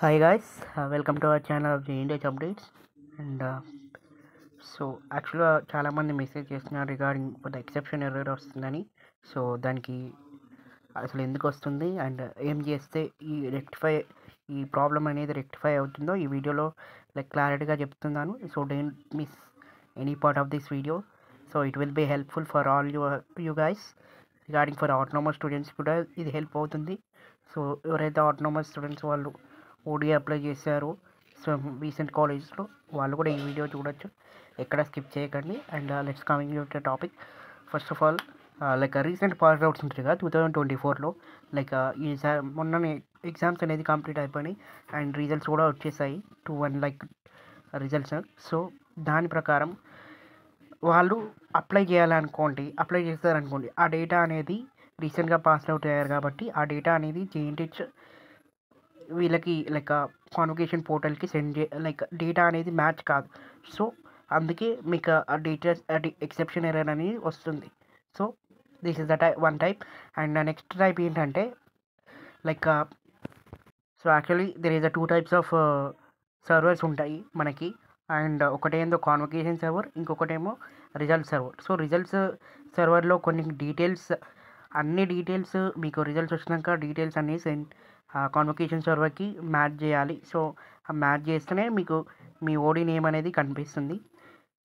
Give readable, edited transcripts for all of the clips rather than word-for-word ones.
Hi guys, welcome to our channel of JNDH updates. And యాక్చువల్గా చాలామంది message చేస్తున్నారు regarding for the exception error వస్తుందని. So దానికి అసలు ఎందుకు వస్తుంది అండ్ ఏం చేస్తే ఈ ప్రాబ్లం అనేది రెక్టిఫై అవుతుందో ఈ వీడియోలో క్లారిటీగా చెప్తున్నాను. So don't miss any part of this video. So it will be helpful for all you guys. Regarding for autonomous students కూడా ఇది హెల్ప్ అవుతుంది. సో ఎవరైతే ఆటోనమస్ స్టూడెంట్స్ వాళ్ళు ఓడిఏ అప్లై చేశారు సో రీసెంట్ కాలేజెస్లో వాళ్ళు కూడా ఈ వీడియో చూడొచ్చు, ఎక్కడ స్కిప్ చేయకండి. And let's coming to the topic. First of all recent pass outs ఉంటాయి కదా 2024లో మొన్ననే ఎగ్జామ్స్ అనేది కంప్లీట్ అయిపోయినాయి అండ్ రిజల్ట్స్ కూడా వచ్చేసాయి 2-1 రిజల్ట్స్. సో దాని ప్రకారం వాళ్ళు అప్లై చేస్తారనుకోండి, ఆ డేటా అనేది రీసెంట్గా పాస్ అవుట్ అయ్యారు కాబట్టి ఆ డేటా అనేది జేఎన్టీహెచ్ వీళ్ళకి కాన్వకేషన్ పోర్టల్కి సెండ్ డేటా అనేది మ్యాచ్ కాదు. సో అందుకే మీకు ఆ డీటెయిల్స్ ఎక్సెప్షన్ ఎర్రర్ అనేది వస్తుంది. So this is the one type. And next type ఏంటంటే so actually there is 2 types of servers ఉంటాయి మనకి. అండ్ ఒకటేందో కాన్వకేషన్ సర్వర్, ఇంకొకటేమో రిజల్ట్ సర్వర్. సో రిజల్ట్స్ సర్వర్లో కొన్ని అన్ని డీటెయిల్స్ మీకు రిజల్ట్స్ వచ్చినాక డీటెయిల్స్ అన్నీ కాన్వకేషన్ సర్వర్కి మ్యాచ్ చేయాలి. సో ఆ మ్యాచ్ చేస్తేనే మీకు మీ ఓడి నేమ్ అనేది కనిపిస్తుంది.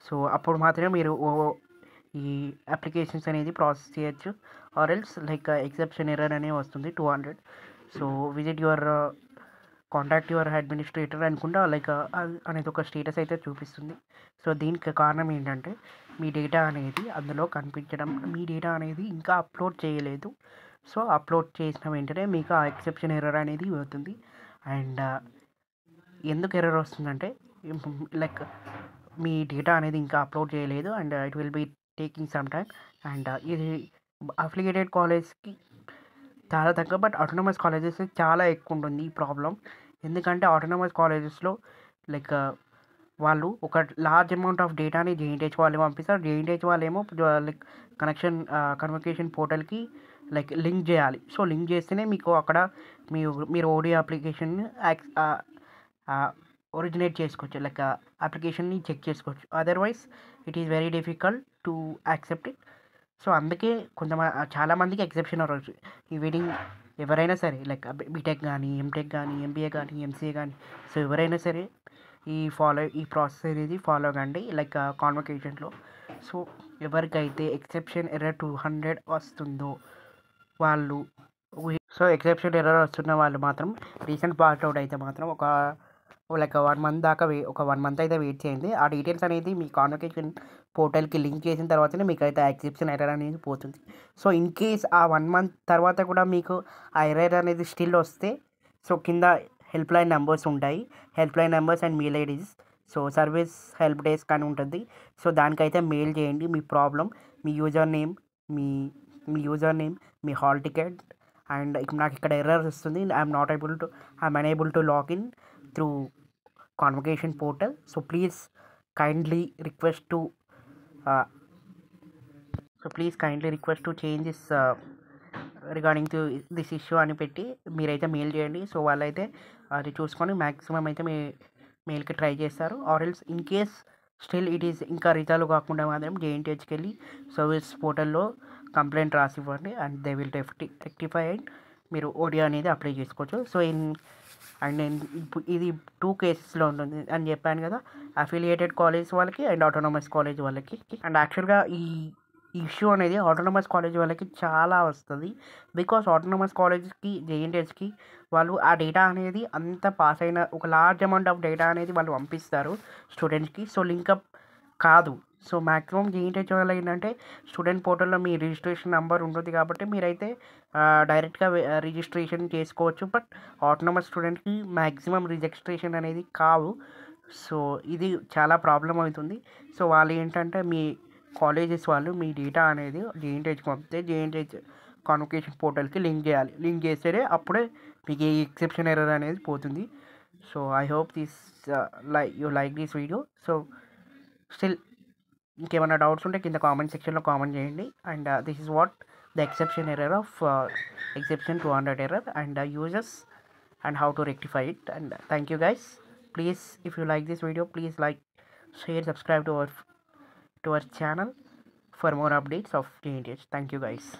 సో అప్పుడు మాత్రమే మీరు ఈ అప్లికేషన్స్ అనేది ప్రాసెస్ చేయొచ్చు. ఆర్ ఎల్స్ ఎక్సెప్షన్ ఎర్రర్ అనేది వస్తుంది 200. So visit contact your administrator అనుకుంటా అనేది ఒక స్టేటస్ అయితే చూపిస్తుంది. సో దీనికి కారణం ఏంటంటే మీ డేటా అనేది అందులో కనిపించడం, మీ డేటా అనేది ఇంకా అప్లోడ్ చేయలేదు. సో అప్లోడ్ చేసిన వెంటనే మీకు ఆ ఎక్సెప్షన్ ఎర్రర్ అనేది అవుతుంది. అండ్ ఎందుకు ఎర్రర్ వస్తుందంటే మీ డేటా అనేది ఇంకా అప్లోడ్ చేయలేదు and it will be taking some time. And ఇది అఫిలియేటెడ్ కాలేజ్కి చాలా తక్కువ, బట్ ఆటోనమస్ కాలేజెస్ చాలా ఎక్కువ ఉంటుంది ఈ ప్రాబ్లం. ఎందుకంటే ఆటోనమస్ కాలేజెస్లో వాళ్ళు ఒక లార్జ్ అమౌంట్ ఆఫ్ డేటాని జేఎన్టీహెచ్ వాళ్ళు పంపిస్తారు. జేఎన్టీహెచ్ వాళ్ళు ఏమో కన్వకేషన్ పోర్టల్కి లింక్ చేయాలి. సో లింక్ చేస్తేనే మీకు అక్కడ మీరు ఓడి అప్లికేషన్ ఒరిజినేట్ చేసుకోవచ్చు, అప్లికేషన్ని చెక్ చేసుకోవచ్చు. Otherwise it is very difficult to accept it. So అందుకే చాలామందికి ఎక్సెప్షన్ అవ్వచ్చు. ఈ వీడింగ్ ఎవరైనా సరే బీటెక్ కానీ, ఎంటెక్ కానీ, ఎంబీఏ కానీ, ఎంసీఏ కానీ, సో ఎవరైనా సరే ఈ ప్రాసెస్ అనేది ఫాలో కండి కాన్వకేషన్లో. సో ఎవరికైతే ఎక్సెప్షన్ ఎర్రర్ 200 వస్తుందో వాళ్ళు ఎక్సెప్షన్ ఎర్రర్ వస్తున్న వాళ్ళు మాత్రం రీసెంట్ పాస్ అవుట్ అయితే మాత్రం ఒక 1 మంత్ దాకా ఒక 1 మంత్ అయితే వెయిట్ చేయండి. ఆ డీటెయిల్స్ అనేది మీ కాన్వకేషన్ పోర్టల్కి లింక్ చేసిన తర్వాతనే మీకు అయితే ఎక్సెప్షన్ ఎర్రర్ అనేది పోతుంది. సో ఇన్ కేస్ ఆ 1 మంత్ తర్వాత కూడా మీకు ఆ ఎర్రర్ అనేది స్టిల్ వస్తే సో కింద హెల్ప్ లైన్ నెంబర్స్ ఉంటాయి, help line numbers and mail IDs. So service help desk అని ఉంటుంది. సో దానికైతే మెయిల్ చేయండి మీ ప్రాబ్లం, మీ యూజర్ నేమ్, మీ హాల్ టికెట్. అండ్ నాకు ఇక్కడ ఎర్రర్ వస్తుంది, I'm unable to login through convocation portal. So please kindly request to change this regarding to this issue అని పెట్టి మీరైతే మెయిల్ చేయండి. సో వాళ్ళైతే అది చూసుకొని మ్యాక్సిమం అయితే మీ మెయిల్కి ట్రై చేస్తారు. Or else in case still it is ఇంకా రిజాల్వ్ కాకుండా మాత్రం జేఎన్టీహెచ్కి వెళ్ళి సర్వీస్ పోర్టల్లో కంప్లైంట్ రాసి ఇవ్వండి and they will rectify and మీరు ఓడి అనేది అప్లై చేసుకోవచ్చు. సో ఇది 2 కేసెస్లో ఉంటుంది అని చెప్పాను కదా, అఫిలియేటెడ్ కాలేజ్ వాళ్ళకి అండ్ ఆటోనమస్ కాలేజ్ వాళ్ళకి. అండ్ యాక్చువల్గా ఈ ఇష్యూ అనేది ఆటోనమస్ కాలేజ్ వాళ్ళకి చాలా వస్తుంది. బికాస్ ఆటోనమస్ కాలేజ్కి జేఎన్టీహెచ్కి వాళ్ళు ఆ డేటా అనేది అంత పాస్ అయిన ఒక లార్జ్ అమౌంట్ ఆఫ్ డేటా అనేది వాళ్ళు పంపిస్తారు స్టూడెంట్స్కి. సో లింకప్ కాదు. సో మ్యాక్సిమం జేఎన్టీహెచ్ వల్ల ఏంటంటే స్టూడెంట్ పోర్టల్లో మీ రిజిస్ట్రేషన్ నెంబర్ ఉంటుంది కాబట్టి మీరైతే డైరెక్ట్గా రిజిస్ట్రేషన్ చేసుకోవచ్చు. బట్ ఆటోనమస్ స్టూడెంట్కి మ్యాక్సిమం రిజిస్ట్రేషన్ అనేది కావు. సో ఇది చాలా ప్రాబ్లం అవుతుంది. సో వాళ్ళు ఏంటంటే మీ కాలేజెస్ వాళ్ళు మీ డేటా అనేది జేఎన్టీహెచ్కి పంపితే జేఎన్టీహెచ్ కాన్వకేషన్ పోర్టల్కి లింక్ చేయాలి. లింక్ చేస్తేనే అప్పుడే మీకు ఈ ఎక్సెప్షన్ ఎర్రర్ అనేది పోతుంది. So I hope you like this video. So still ఇంకేమైనా డౌట్స్ ఉంటే కింద కామెంట్ సెక్షన్లో కామెంట్ చేయండి. And this is what the exception error of exception 200 error. And users and how to rectify it. And thank you guys. Please, if you like this video, please like, share, subscribe to our channel for more updates of GNTH. Thank you guys.